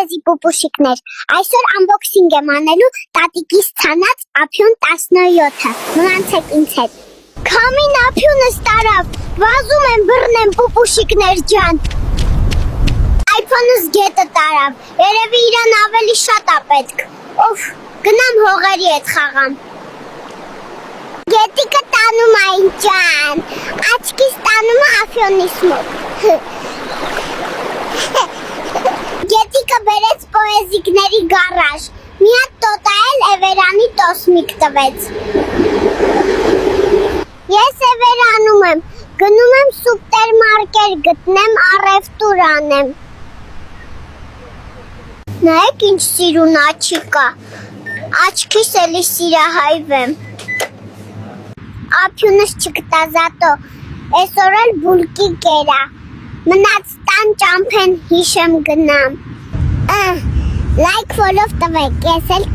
ձեզի պուպուշիկներ, այսօր unboxing եմ անելու տատիկիս ցանած ափյուն 17-ը, մնացեք ինձ հետ։ Քամին ափյունս տարավ, վազում եմ բռնեմ պուպուշիկներ ջան։ iPhone-ս գետը տարավ, երևի իրան ավելի շատ է պետք, օֆ, գնամ հողերի հետ խաղամ։ Գետիկը տանում է ինձ ջան, աչքիս տանում է ափյունիս մոտ։ Գետիկը բերեց պոեզիկների գարաժ, մի հատ տոտա էլ Էվերանի տոսմիկ տվեց։ Ես Էվերանում եմ, գնում եմ սուպերմարկետ գտնեմ առևտուր անեմ։ Նայեք ինչ սիրուն աչիկա, աչքիս էլի սիրահայվեմ։ Ափյունս չկտա զատո, այսօր էլ բուլկի կերա, մնաց տան ճամփեն հիշեմ գնամ։ Լայք ֆոլով տվեք, ես էլ